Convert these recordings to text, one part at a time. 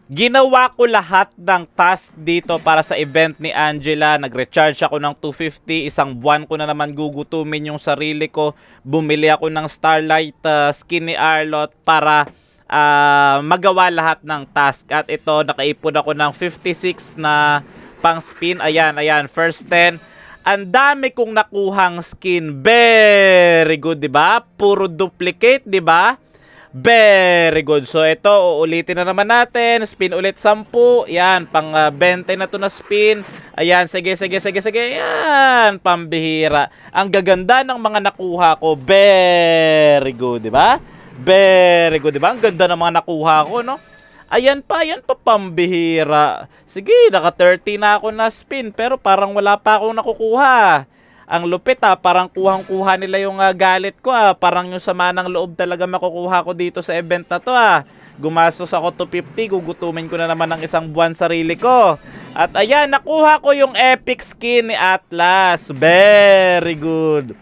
Ginawa ko lahat ng task dito para sa event ni Angela. Nag-recharge ako ng 250. Isang buwan ko na naman gugutumin yung sarili ko. Bumili ako ng Starlight skin ni Arlott para magawa lahat ng task. At ito, nakaipon ako ng 56 na pang spin. Ayan, ayan, first 10. Ang dami kong nakuhang skin. Very good, di ba? Puro duplicate, di ba? Very good. So ito, uulitin na naman natin. Spin ulit 10. Yan, pang 20 na to na spin. Ayan, sige. Ayan, pambihira. Ang gaganda ng mga nakuha ko. Very good, di ba? Very good, di ba? Ang ganda ng mga nakuha ko, no? Ayan pa, pambihira. Sige, naka 30 na ako na spin, pero parang wala pa akong nakukuha. Ang lupit parang kuhang-kuha nila yung galit ko Parang yung sama ng loob talaga makukuha ko dito sa event na to Gumastos ako 250, gugutumin ko na naman ng isang buwan sarili ko. At ayan, nakuha ko yung epic skin ni Atlas. Very good.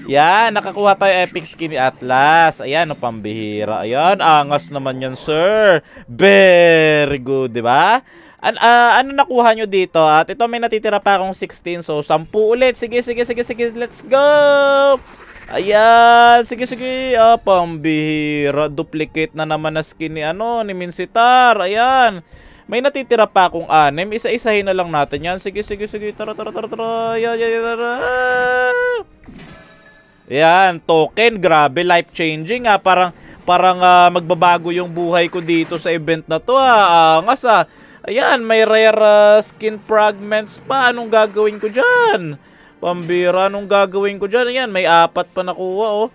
Yan, nakakuha tayo epic skin ni Atlas. Ayan, pambihira. Ayan, angas naman yan, sir. Very good, di ba? Ano nakuha nyo dito? At ito may natitira pa akong 16. So 10 ulit. Sige. Let's go. Ayan. Sige. Pambihira. Duplicate na naman na skin ni Minsitar. Ayan. May natitira pa akong 6. Isa-isahin na lang natin yan. Sige. Tara. Ayan. Token. Grabe. Life-changing Parang magbabago yung buhay ko dito sa event na to Angas Ayan, may rare skin fragments pa. Anong gagawin ko dyan? Pambira, anong gagawin ko dyan? Ayan, may 4 pa nakuha,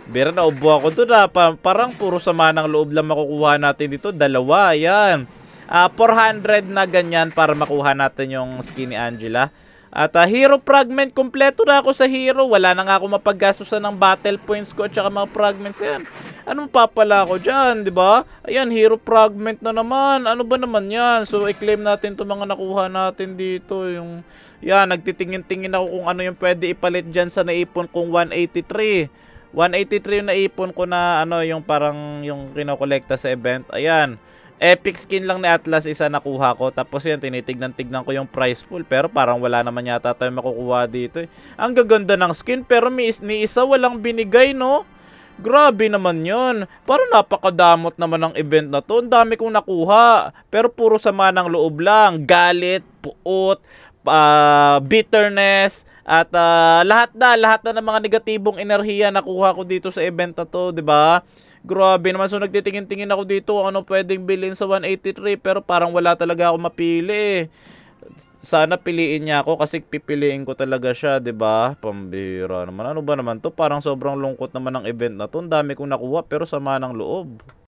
Bira, naubo ako doon, Parang puro sama ng loob lang makukuha natin dito. 2, ayan. 400 na ganyan para makuha natin yung skin ni Angela. At hero fragment, kompleto na ako sa hero. Wala na nga ako mapaggastusan ng battle points ko at saka mga fragments yan. Ano papala ako dyan, di ba? Ayan, hero fragment na naman. Ano ba naman yan? So, i-claim natin itong mga nakuha natin dito. Yan, nagtitingin-tingin ako kung ano yung pwede ipalit dyan sa naipon kong 183. 183 yung naipon ko na yung parang yung kinokolekta sa event. Ayan. Epic skin lang ni Atlas isa nakuha ko. Tapos yan, tinitignan-tignan ko yung price pool. Pero parang wala naman yata tayo makukuha dito Ang gaganda ng skin. Pero ni isa walang binigay, no? Grabe naman yun. Parang napakadamot naman ng event na to. Ang dami kong nakuha. Pero puro sama ng loob lang. Galit, puot, bitterness, at lahat na ng mga negatibong enerhiya nakuha ko dito sa event na to, 'di ba? Grabe naman. So nagtitingin-tingin ako dito ano pwedeng bilhin sa 183 pero parang wala talaga ako mapili Sana piliin niya ako kasi pipiliin ko talaga siya, 'di ba? Pambira naman. Ano ba naman 'to? Parang sobrang lungkot naman ng event na 'to. Ang dami kong nakuha pero sama ng loob.